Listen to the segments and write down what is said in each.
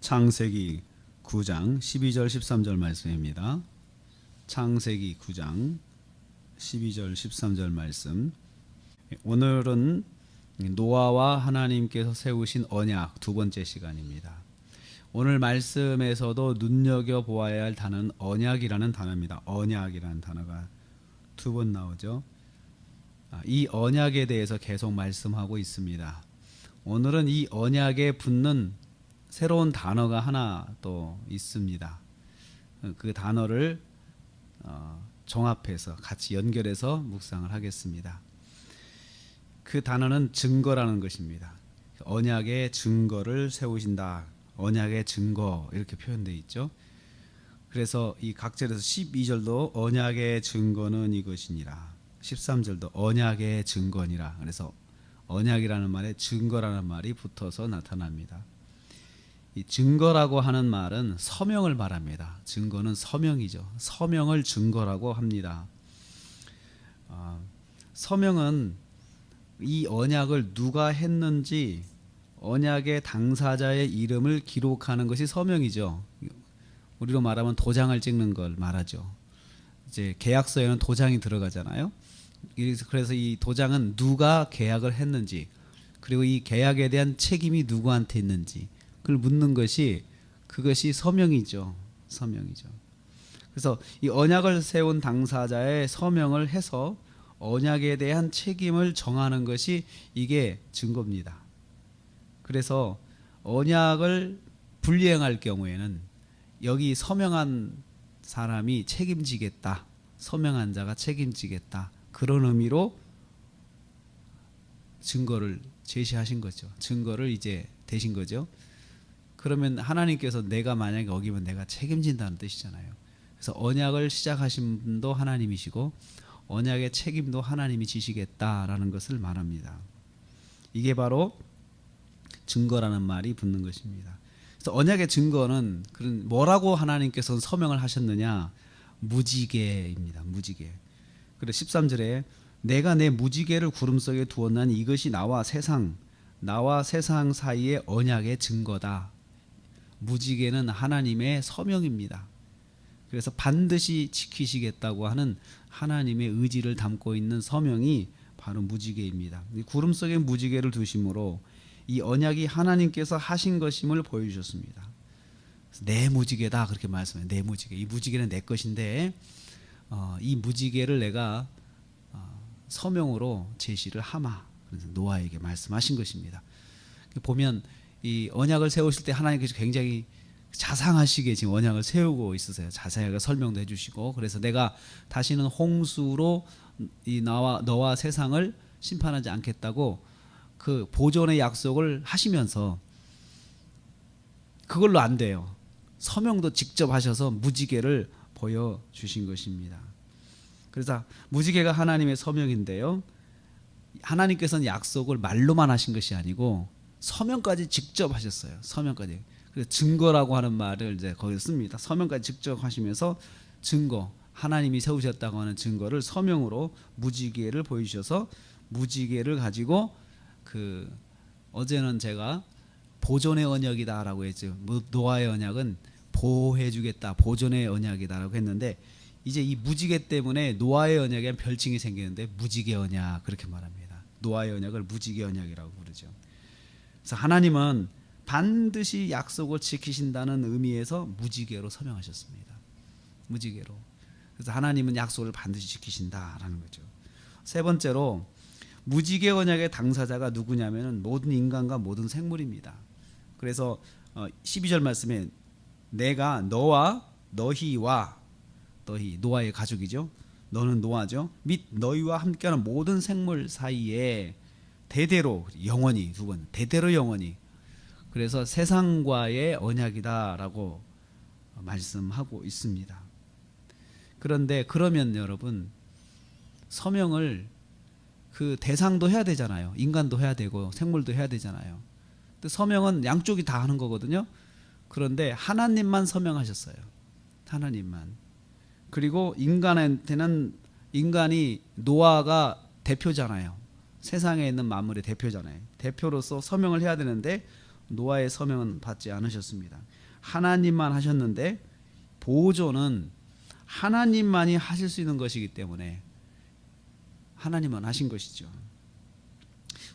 창세기 9장 12절 13절 말씀입니다. 창세기 9장 12절 13절 말씀. 오늘은 노아와 하나님께서 세우신 언약 두 번째 시간입니다. 오늘 말씀에서도 눈여겨보아야 할 단어는 언약이라는 단어입니다. 언약이라는 단어가 두 번 나오죠. 이 언약에 대해서 계속 말씀하고 있습니다. 오늘은 이 언약에 붙는 새로운 단어가 하나 또 있습니다. 그 단어를 종합해서 같이 연결해서 묵상을 하겠습니다. 그 단어는 증거라는 것입니다. 언약의 증거를 세우신다. 언약의 증거 이렇게 표현되어 있죠. 그래서 이 각절에서 12절도 언약의 증거는 이것이니라. 13절도 언약의 증거니라. 그래서 언약이라는 말에 증거라는 말이 붙어서 나타납니다. 이 증거라고 하는 말은 서명을 말합니다. 증거는 서명이죠. 서명을 증거라고 합니다. 서명은 이 언약을 누가 했는지 언약의 당사자의 이름을 기록하는 것이 서명이죠. 우리로 말하면 도장을 찍는 걸 말하죠. 이제 계약서에는 도장이 들어가잖아요. 그래서 이 도장은 누가 계약을 했는지, 그리고 이 계약에 대한 책임이 누구한테 있는지 그걸 묻는 것이, 그것이 서명이죠. 서명이죠. 그래서 이 언약을 세운 당사자의 서명을 해서 언약에 대한 책임을 정하는 것이 이게 증거입니다. 그래서 언약을 불이행할 경우에는 여기 서명한 사람이 책임지겠다, 서명한 자가 책임지겠다, 그런 의미로 증거를 제시하신 거죠. 증거를 이제 대신 거죠. 그러면 하나님께서 내가 만약에 어기면 내가 책임진다는 뜻이잖아요. 그래서 언약을 시작하신 분도 하나님이시고 언약의 책임도 하나님이 지시겠다라는 것을 말합니다. 이게 바로 증거라는 말이 붙는 것입니다. 그래서 언약의 증거는 그런 뭐라고 하나님께서는 서명을 하셨느냐? 무지개입니다. 무지개. 그래서 13절에 내가 내 무지개를 구름 속에 두었나니 이것이 나와 세상 사이의 언약의 증거다. 무지개는 하나님의 서명입니다. 그래서 반드시 지키시겠다고 하는 하나님의 의지를 담고 있는 서명이 바로 무지개입니다. 구름 속에 무지개를 두심으로 이 언약이 하나님께서 하신 것임을 보여주셨습니다. 내 무지개다 그렇게 말씀해요. 내 무지개. 이 무지개는 내 것인데 이 무지개를 내가 서명으로 제시를 하마. 그래서 노아에게 말씀하신 것입니다. 보면 이 언약을 세우실 때 하나님께서 굉장히 자상하시게 지금 언약을 세우고 있으세요. 자세하게 설명도 해주시고, 그래서 내가 다시는 홍수로 이 너와 세상을 심판하지 않겠다고 그 보존의 약속을 하시면서 그걸로 안 돼요. 서명도 직접 하셔서 무지개를 보여주신 것입니다. 그래서 무지개가 하나님의 서명인데요, 하나님께서는 약속을 말로만 하신 것이 아니고 서명까지 직접 하셨어요. 서명까지. 그래서 증거라고 하는 말을 이제 거기서 씁니다. 서명까지 직접 하시면서 증거, 하나님이 세우셨다고 하는 증거를 서명으로 무지개를 보여주셔서 무지개를 가지고 어제는 제가 보존의 언약이다라고 했죠. 노아의 언약은 보호해주겠다, 보존의 언약이다라고 했는데, 이제 이 무지개 때문에 노아의 언약에 별칭이 생기는데 무지개 언약 그렇게 말합니다. 노아의 언약을 무지개 언약이라고 부르죠. 그래서 하나님은 반드시 약속을 지키신다는 의미에서 무지개로 서명하셨습니다. 무지개로. 그래서 하나님은 약속을 반드시 지키신다라는 거죠. 세 번째로 무지개 언약의 당사자가 누구냐면은 모든 인간과 모든 생물입니다. 그래서 12절 말씀에 내가 너와 너희와, 너희 노아의 가족이죠. 너는 노아죠. 및 너희와 함께하는 모든 생물 사이에 대대로 영원히, 두 번 대대로 영원히. 그래서 세상과의 언약이다라고 말씀하고 있습니다. 그런데 그러면 여러분, 서명을 그 대상도 해야 되잖아요. 인간도 해야 되고 생물도 해야 되잖아요. 근데 서명은 양쪽이 다 하는 거거든요. 그런데 하나님만 서명하셨어요. 하나님만. 그리고 인간한테는, 인간이 노아가 대표잖아요. 세상에 있는 만물의 대표잖아요. 대표로서 서명을 해야 되는데 노아의 서명은 받지 않으셨습니다. 하나님만 하셨는데 보조는 하나님만이 하실 수 있는 것이기 때문에 하나님만 하신 것이죠.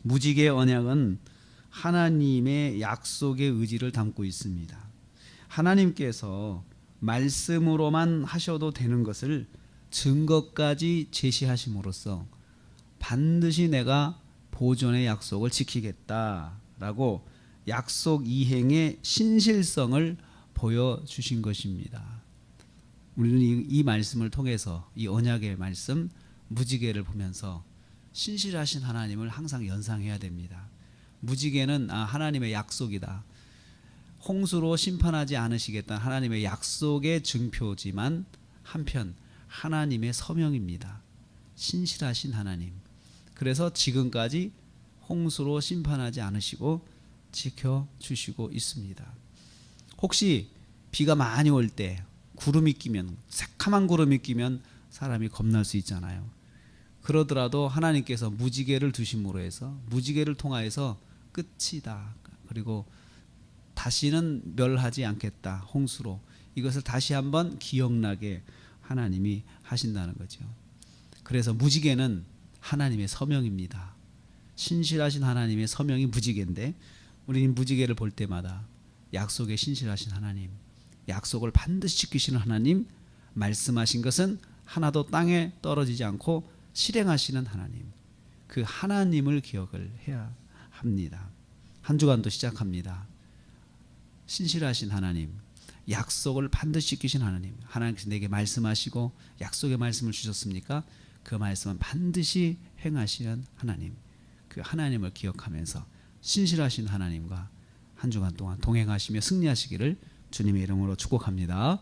무지개 언약은 하나님의 약속의 의지를 담고 있습니다. 하나님께서 말씀으로만 하셔도 되는 것을 증거까지 제시하심으로써 반드시 내가 보존의 약속을 지키겠다라고 약속 이행의 신실성을 보여주신 것입니다. 우리는 이 말씀을 통해서 이 언약의 말씀 무지개를 보면서 신실하신 하나님을 항상 연상해야 됩니다. 무지개는 하나님의 약속이다. 홍수로 심판하지 않으시겠다는 하나님의 약속의 증표지만 한편 하나님의 서명입니다. 신실하신 하나님. 그래서 지금까지 홍수로 심판하지 않으시고 지켜주시고 있습니다. 혹시 비가 많이 올 때 구름이 끼면, 새카만 구름이 끼면 사람이 겁날 수 있잖아요. 그러더라도 하나님께서 무지개를 두심으로 해서 무지개를 통하여서 끝이다. 그리고 다시는 멸하지 않겠다. 홍수로. 이것을 다시 한번 기억나게 하나님이 하신다는 거죠. 그래서 무지개는 하나님의 서명입니다. 신실하신 하나님의 서명이 무지개인데 우리는 무지개를 볼 때마다 약속에 신실하신 하나님, 약속을 반드시 지키시는 하나님, 말씀하신 것은 하나도 땅에 떨어지지 않고 실행하시는 하나님, 그 하나님을 기억을 해야 합니다. 한 주간도 시작합니다. 신실하신 하나님, 약속을 반드시 지키신 하나님, 하나님께서 내게 말씀하시고 약속의 말씀을 주셨습니까? 그 말씀은 반드시 행하시는 하나님, 그 하나님을 기억하면서 신실하신 하나님과 한 주간 동안 동행하시며 승리하시기를 주님의 이름으로 축복합니다.